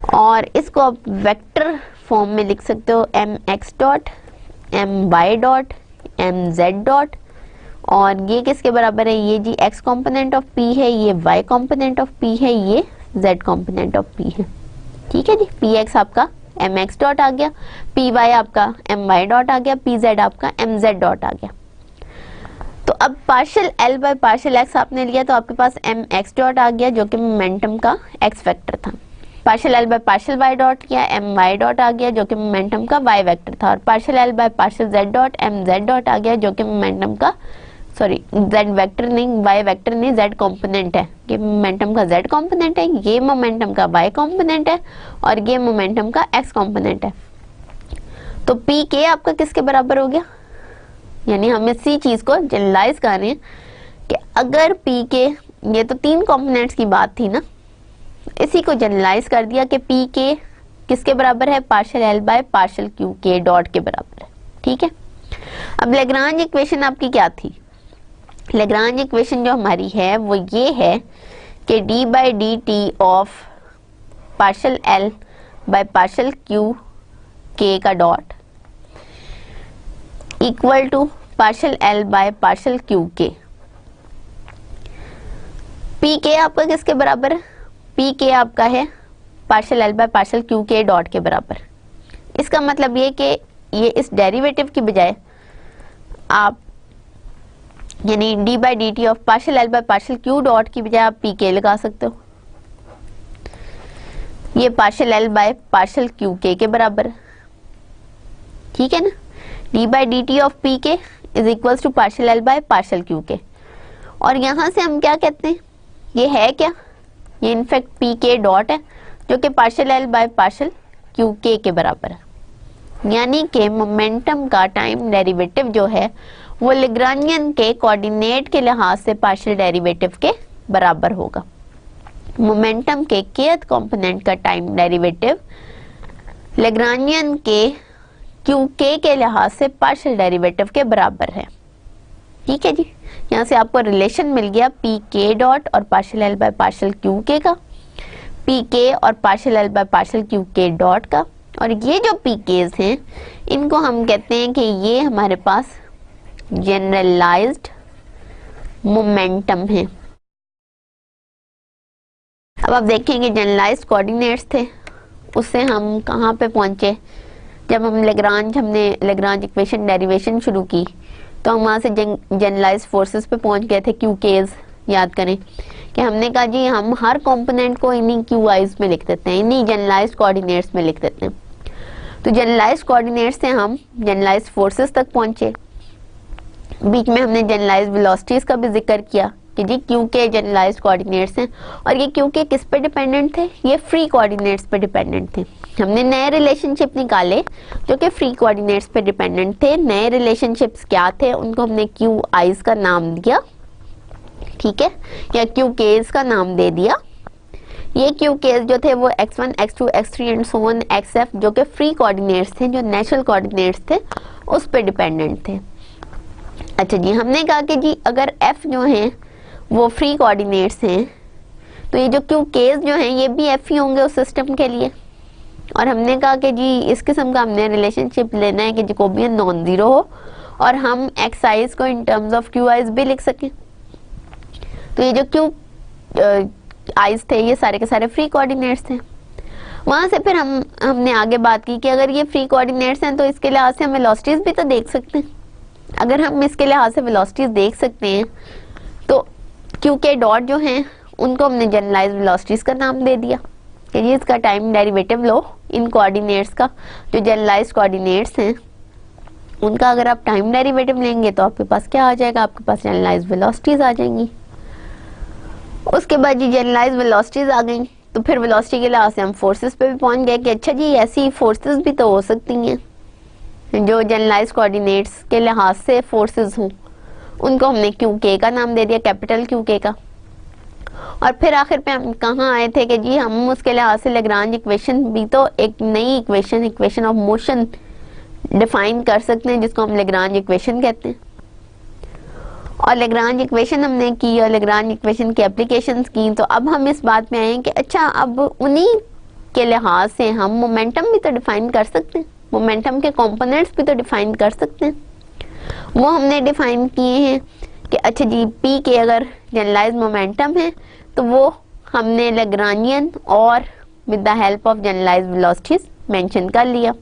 और इसको आप वेक्टर फॉर्म में लिख सकते हो m x dot m y dot m z dot, और ये किसके बराबर है, ये जी x कंपोनेंट ऑफ p है, ये y कंपोनेंट ऑफ p है, ये z कंपोनेंट ऑफ p है। ठीक है जी, px आपका mx डॉट आ गया, py आपका my डॉट आ गया, pz आपका mz डॉट आ गया। तो अब partial l by partial x आपने लिया तो आपके पास mx डॉट आ गया, जो कि मोमेंटम का x वेक्टर था। Partial l by partial y dot किया, my डॉट आ गया, जो कि मोमेंटम का y वेक्टर था। और partial l by partial z dot mz dot आ गया, जो कि मोमेंटम का z वेक्टर नहीं, y वेक्टर नहीं, z कंपोनेंट है। ये मोमेंटम का z कंपोनेंट है, ये मोमेंटम का y कंपोनेंट है, और ये मोमेंटम का x कंपोनेंट है। तो p k आपका किसके बराबर हो गया, यानी हम इसी चीज को जनरलाइज कर रहे हैं कि अगर p के, ये तो तीन कंपोनेंट्स की बात थी ना, इसी को जनरलाइज कर दिया कि p के किसके बराबर है, partial l by partial q k dot के बराबर है। ठीक है, अब लेग्रांज इक्वेशन आपकी क्या थी, लेग्रांज इक्वेशन जो हमारी है वो ये है कि d by d t of partial l by partial q k का dot equal to partial l by partial q k। p k आपका किसके बराबर है, p k आपका है partial l by partial q k dot के बराबर। इसका मतलब ये कि ये इस डेरिवेटिव की बजाय आप यानी d by d t of partial l by partial q dot की बजाय आप पी के लगा सकते हो। ये partial l by partial q के बराबर है, ठीक है ना। D by d t of p k is equals to partial l by partial q k. और यहां से हम क्या कहते हैं, ये है क्या, ये इनफैक्ट पी के डॉट है जो कि partial l by partial q के बराबर है। यानी कि मोमेंटम का टाइम डेरिवेटिव जो है वो लेग्रांजियन के कोऑर्डिनेट के लिहाज से पार्शियल डेरिवेटिव के बराबर होगा। मोमेंटम के kth कंपोनेंट का टाइम डेरिवेटिव लेग्रांजियन के क्यू के लिहाज से पार्शियल डेरिवेटिव के बराबर है, ठीक है जी। यहाँ से आपको रिलेशन मिल गया पी के डॉट और partial l by partial q के का, पी के और partial l by partial q के डॉट का। और ये जो पी केज हैं इनको हम कहते हैं कि ये हमारे पास जनरलाइज्ड मोमेंटम है। अब आप देखेंगे जनरलाइज्ड कोऑर्डिनेट्स थे, उससे हम कहाँ पे पहुंचे, जब हमने लेग्रांज इक्वेशन डेरिवेशन शुरू की तो हम वहाँ से जनरलाइज्ड फोर्सेस पे पहुंच गए थे। क्यू केज याद करें कि हमने कहा जी हम हर कंपोनेंट को इन्हीं क्यू आईज में लिख देते हैं, इन्हीं जनरलाइज्ड कोऑर्डिनेट्स में लिख देते हैं। तो जनरलाइज्ड कोऑर्डिनेट्स से हम जनरलाइज्ड फोर्सेस तक पहुंचे। बीच में हमने जनरलाइज्ड वेलोसिटीज का भी जिक्र किया कि जी क्यू के जनरलाइज्ड कोऑर्डिनेट्स हैं और ये क्यू के किस पे डिपेंडेंट थे, ये फ्री कोऑर्डिनेट्स पे डिपेंडेंट थे। हमने नए रिलेशनशिप निकाले जो कि फ्री कोऑर्डिनेट्स पे डिपेंडेंट थे। नए रिलेशनशिप्स क्या थे, उनको हमने क्यू आईज का नाम दिया, ठीक है, या क्यू केज का नाम दे दिया। ये क्यू केज जो थे वो x1, x2, x3 and so on xf जो कि फ्री कोऑर्डिनेट्स थे, जो नेचुरल कोऑर्डिनेट्स थे उस पे डिपेंडेंट थे। अच्छा जी, हमने कहा कि जी अगर f जो हैं वो फ्री कोऑर्डिनेट्स हैं तो ये जो क्यू केज जो हैं ये भी f ही होंगे उस सिस्टम के लिए। और हमने कहा कि जी इस किस्म का हमने रिलेशनशिप लेना है कि जैकोबियन नॉन जीरो हो और हम एक्स आइज को in terms of Q eyes भी लिख सकें। तो ये जो क्यू आइज थे ये सारे के सारे फ्री कोऑर्डिनेट्स थे। वहां से फिर हमने आगे बात की कि अगर ये फ्री कोऑर्डिनेट्स हैं तो इसके लिहाज से हम वेलोसिटीज भी तो देख सकते हैं। अगर हम इसके लिहाज से वेलोसिटीज देख सकते हैं तो क्यू के डॉट जो हैं उनको हमने जनरलाइज्ड वेलोसिटीज का नाम दे दिया कि जी इसका टाइम डेरिवेटिव लो इन कोऑर्डिनेट्स का, जो जनरलाइज्ड कोऑर्डिनेट्स हैं उनका अगर आप टाइम डेरिवेटिव लेंगे तो आपके पास क्या आ जाएगा, आपके पास जनरलाइज्ड वेलोसिटीज आ जाएंगी। उसके बाद जी जनरलाइज्ड वेलोसिटीज आ गई तो फिर वेलोसिटी के लिहाज से हम फोर्सेस पे भी पहुंच गए कि अच्छा जी ऐसी फोर्सेस भी तो हो सकती हैं जो जनरलाइज्ड कोऑर्डिनेट्स के लिहाज से फोर्सेस हों, उनको हमने क्यू के का नाम दे दिया, कैपिटल क्यू के का। और फिर आखिर पे हम कहाँ आए थे कि जी हम उसके लिहाज से लेग्रांज इक्वेशन भी तो एक नई इक्वेशन ऑफ मोशन डिफाइन कर सकते हैं जिसको हम लेग्रांज इक्वेशन कहते हैं। और लेग्रांज इक्वेशन हमने की और लेग्रांज इक्वेशन की एप्लीकेशंस की, तो अब हम इस बात में आए कि अच्छा अब उन्हीं के लिहाज से हम मोमेंटम भी तो डिफाइन कर सकते हैं, मोमेंटम के कंपोनेंट्स भी तो डिफाइन कर सकते हैं। वो हमने डिफाइन किए हैं कि अच्छा जी पी के अगर जनरलाइज्ड मोमेंटम है तो वो हमने लेग्रांजियन और with the help of generalised velocities mention कर लिया।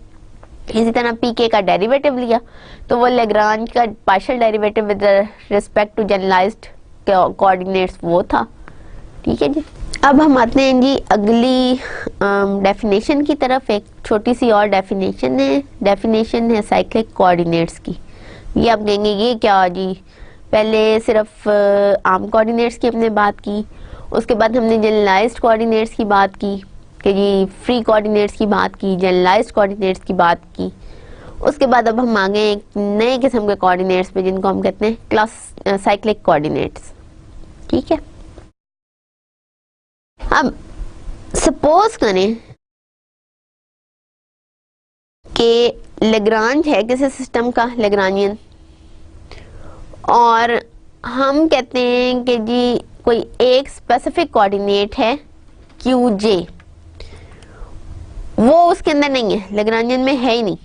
इसी तरह पी के का डेरिवेटिव लिया तो वो लेग्रांज का partial derivative with respect to generalised coordinates वो था, ठीक है जी। अब हम आते हैं जी अगली डेफिनेशन की तरफ। एक छोटी सी और डेफिनेशन है साइक्लिक कोऑर्डिनेट्स की। ये आप कहेंगे ये क्या जी, पहले सिर्फ आर्म कोऑर्डिनेट्स की हमने बात की, उसके बाद हमने जनरलाइज्ड कोऑर्डिनेट्स की बात की कि जी फ्री कोऑर्डिनेट्स की बात की, जनरलाइज्ड कोऑर्डिनेट्स की बात की। उसके बाद अब हम आ गए एक नए किस्म के कोऑर्डिनेट्स पे जिनको हम कहते हैं क्लास साइक्लिक कोऑर्डिनेट्स, ठीक है। अब सपोज करें कि लेग्रांज है किसी सिस्टम का लेग्रांजियन, और हम कहते हैं कि जी कोई एक स्पेसिफिक कोऑर्डिनेट है क्यू जे, वो उसके अंदर नहीं है, लेग्रांजियन में है ही नहीं।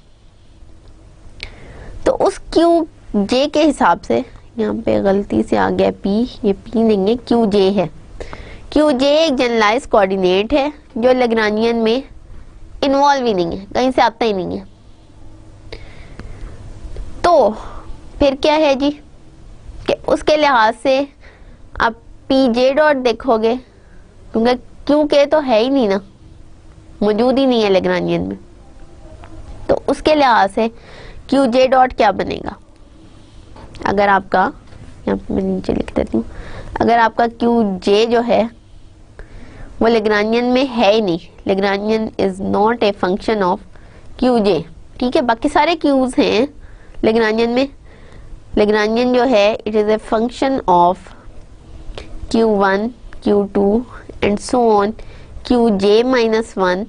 तो उस क्यू जे के हिसाब से, यहाँ पे गलती से आ गया पी, ये पी नहीं है, क्यू जे है। क्यू जे एक जनरलाइज्ड कोऑर्डिनेट है जो लेग्रांजियन में इन्वॉल्व ही नहीं है, कहीं से आता ही नहीं है। तो फिर क्या है जी कि उसके लिहाज से आप पी जे डॉट देखोगे, क्योंकि क्यू के तो है ही नहीं ना, मौजूद ही नहीं है लैग्रांजियन में, तो उसके लिहाज से क्यू जे डॉट क्या बनेगा, अगर आपका, यहाँ पे मैं नीचे लिख देती हूँ, अगर आपका क्यू जे जो है वो लैग्रांजियन में है ही नहीं, Lagrangian is not a function of q j, ठीक है, बाकी सारे क्यूज हैं लैग्रांजियन में, लैग्रांजियन जो है it is a function of Q1, Q2 and so on, Qj minus 1,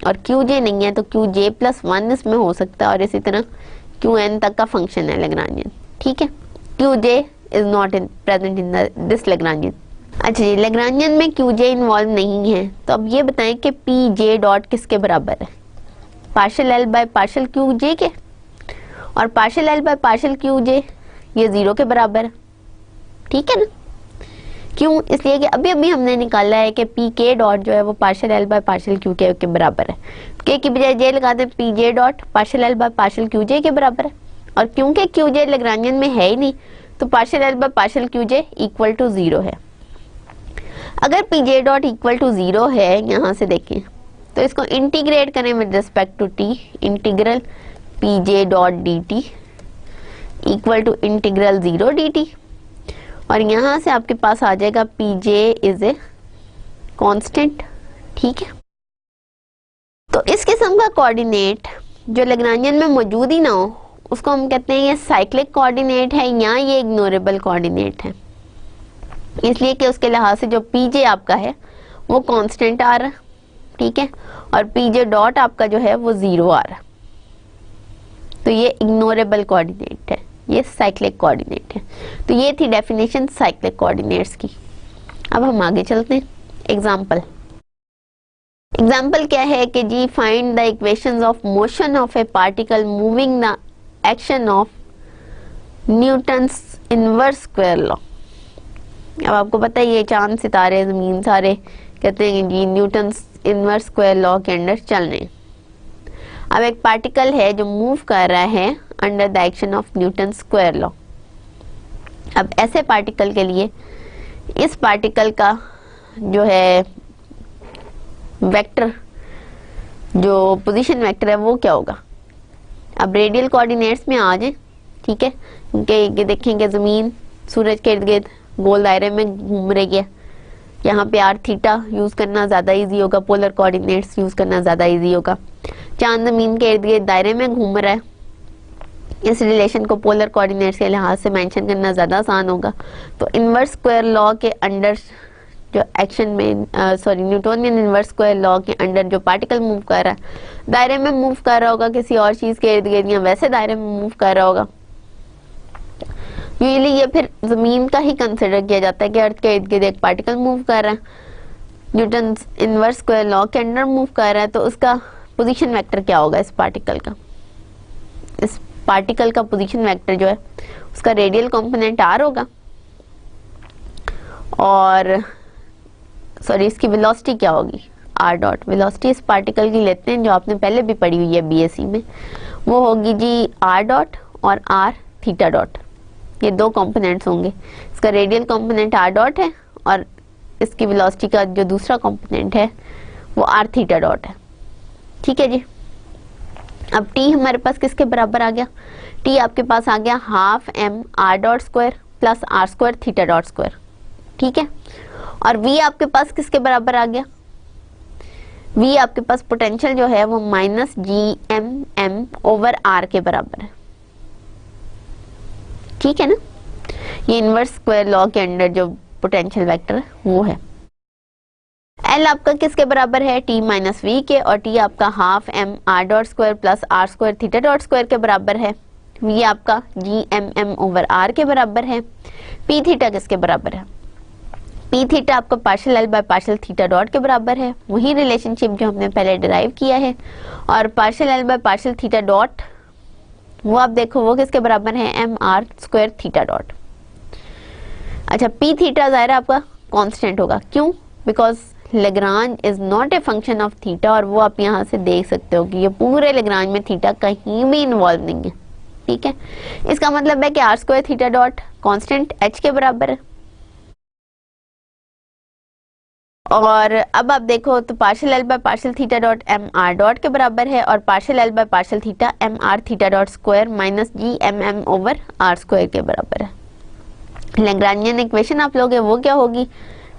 और Qj नहीं है तो Qj प्लस 1 इसमें हो सकता है, और इसी तरह Qn तक का फंक्शन है लैग्रांजियन, ठीक है। Qj is not in present in this Lagrangian. अच्छा जी, लैग्रांजियन में Qj इन्वॉल्व नहीं है, तो अब ये बताएं कि Pj डॉट किसके बराबर है, partial L by partial Qj के, और partial L by partial Qj ये 0 के बराबर है, ठीक है ना। क्यों? इसलिए कि अभी अभी हमने निकाला है कि पी के डॉट जो है वो partial l by partial q के बराबर है, के की बजाय जे लगा दें, p j dot partial l by partial q j के बराबर है, और क्योंकि क्यू जे लैग्रांजियन में है ही नहीं तो partial l by partial q j equal to 0 है। अगर p j dot equal to 0 है, यहाँ से देखें तो इसको इंटीग्रेट करें with respect to t, integral p j dot d t equal to integral 0 d t, और यहां से आपके पास आ जाएगा p j is a constant, ठीक है। तो इस किस्म का कोऑर्डिनेट जो लैग्रांजियन में मौजूद ही ना हो उसको हम कहते हैं ये साइक्लिक कोऑर्डिनेट है, या ये इग्नोरेबल कोऑर्डिनेट है, इसलिए कि उसके लिहाज से जो पी जे आपका है वो कांस्टेंट आ रहा है, ठीक है, और पी जे डॉट आपका जो है वो 0 आ रहा है, तो ये इग्नोरेबल कोऑर्डिनेट है, ये साइक्लिक कोऑर्डिनेट है। तो ये थी डेफिनेशन साइक्लिक कोऑर्डिनेट्स की। अब हम आगे चलते हैं। एग्जाम्पल क्या है कि जी find the equations of motion of a particle moving the action of Newton's inverse square law. अब आपको पता है ये चांद सितारे जमीन सारे कहते हैं कि जी न्यूटन्स इनवर्स स्क्वायर लॉ के अंडर चल रहे हैं। अब एक पार्टिकल है जो मूव कर रहा है under the action of Newton square law. अब ऐसे पार्टिकल के लिए इस पार्टिकल का जो है वेक्टर, जो पोजीशन वेक्टर है वो क्या होगा। अब रेडियल कोऑर्डिनेट्स में आ जाए, ठीक है, क्योंकि ये देखेंगे जमीन सूरज के इर्द गिर्द गोल दायरे में घूम रही है, यहाँ पे आर थीटा यूज करना ज्यादा इजी होगा, पोलर कोऑर्डिनेट्स यूज करना ज्यादा इजी होगा। चांद जमीन के इर्द गिर्द दायरे में घूम रहा है, इस रिलेशन को पोलर कोऑर्डिनेट्स के लिहाज से मेंशन करना ज्यादा आसान होगा। तो इनवर्स स्क्वायर लॉ के अंडर जो एक्शन में न्यूटोनियन इनवर्स स्क्वायर लॉ के अंडर जो पार्टिकल मूव कर रहा है, दायरे में मूव कर रहा होगा किसी और चीज के इर्द गिर्द, या वैसे दायरे में मूव कर रहा होगा। यूजुअली ये फिर जमीन का ही कंसिडर किया जाता है कि अर्थ के इर्द गिर्द एक पार्टिकल मूव कर रहा है, न्यूटन इनवर्स स्क्वायर लॉ के अंडर मूव कर रहा है, तो उसका पोजीशन वेक्टर क्या होगा इस पार्टिकल का। इस पार्टिकल का पोजीशन वेक्टर जो है उसका रेडियल कंपोनेंट आर होगा, और इसकी वेलोसिटी क्या होगी, आर डॉट। वेलोसिटी इस पार्टिकल की लेते हैं जो आपने पहले भी पढ़ी हुई है बीएससी में, वो होगी जी आर डॉट और आर थीटा डॉट, ये दो कंपोनेंट्स होंगे। इसका रेडियल कंपोनेंट आर डॉट है और इसकी वेलोसिटी का जो दूसरा कंपोनेंट है वो आर थीटा डॉट है, ठीक है जी। अब टी हमारे पास किसके बराबर आ गया, टी आपके पास आ गया half m r dot square plus r square theta dot square, ठीक है। और वी आपके पास किसके बराबर आ गया, वी आपके पास पोटेंशियल जो है वो minus G M m over r के बराबर है, ठीक है ना। ये इनवर्स स्क्वायर लॉ के अंडर जो पोटेंशियल वेक्टर है वो है। एल आपका किसके बराबर है, टी माइनस वी के, और टी आपका half m r dot square plus r square theta dot square के बराबर है। वी आपका G M m over r के बराबर है। पी थीटा किसके बराबर है, पी थीटा आपका partial l by partial theta dot के बराबर है, वही रिलेशनशिप जो हमने पहले डिराइव किया है। और partial l by partial theta dot वो आप देखो वो किसके बराबर है, m r square theta dot. अच्छा, पी थीटा जाहिर है आपका कांस्टेंट होगा, क्यों, because Lagrange is not a function of theta, और वो आप यहाँ से देख सकते हो कि ये पूरे लेग्रांज में थीटा कहीं भी इन्वॉल्व नहीं है, ठीक है। इसका मतलब है कि r square theta dot constant h के बराबर है। और अब आप देखो तो partial l by partial theta dot m r dot के बराबर है, और partial l by partial theta m r theta dot square minus G M m over r square के बराबर है। लैग्रांजियन इक्वेशन आप लोगे वो क्या होगी,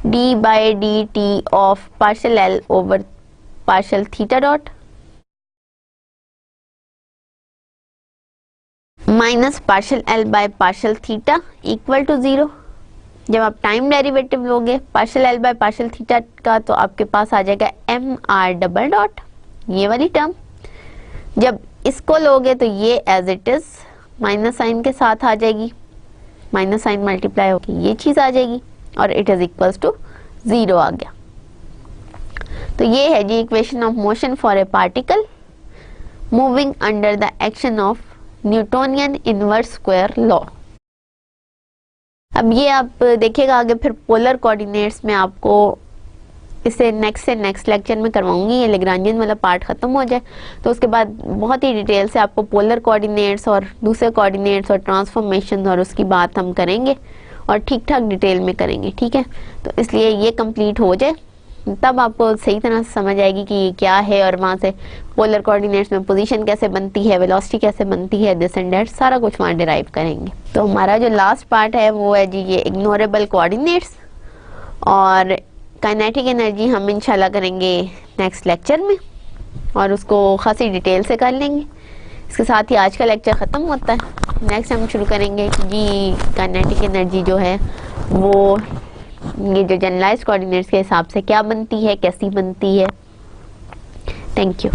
d by d t of partial l over partial theta dot minus partial l by partial theta equal to 0। जब आप टाइम डेरिवेटिव लोगे partial l by partial theta का तो आपके पास आ जाएगा एम आर डबल डॉट, ये वाली टर्म। जब इसको लोगे तो ये as it is minus sign के साथ आ जाएगी, माइनस साइन मल्टीप्लाई होगी ये चीज आ जाएगी, और इट इज इक्वल्स टू 0 आ गया। तो ये है जी equation of motion for a particle moving under the action of Newtonian inverse square law. अब ये आप देखिएगा आगे फिर पोलर कोऑर्डिनेट्स में आपको इसे नेक्स्ट लेक्चर में करवाऊंगी, ये लैग्रांजियन वाला पार्ट खत्म हो जाए तो उसके बाद बहुत ही डिटेल से आपको पोलर कोऑर्डिनेट्स और दूसरे कोऑर्डिनेट्स और ट्रांसफॉर्मेशन और उसकी बात हम करेंगे और ठीक ठाक डिटेल में करेंगे, ठीक है। तो इसलिए ये कंप्लीट हो जाए तब आपको सही तरह से समझ आएगी कि ये क्या है, और वहाँ से पोलर कोऑर्डिनेट्स में पोजीशन कैसे बनती है, वेलोसिटी कैसे बनती है, दिस एंड दैट सारा कुछ वहाँ डिराइव करेंगे। तो हमारा जो लास्ट पार्ट है वो है जी ये इग्नोरेबल कोऑर्डिनेट्स, और काइनेटिक एनर्जी हम इंशाल्लाह करेंगे नेक्स्ट लेक्चर में और उसको खासी डिटेल से कर लेंगे। इसके साथ ही आज का लेक्चर ख़त्म होता है। नेक्स्ट हम शुरू करेंगे कि जी काइनेटिक एनर्जी जो है वो ये जो जनरलाइज्ड कोऑर्डिनेट्स के हिसाब से क्या बनती है, कैसी बनती है। Thank you.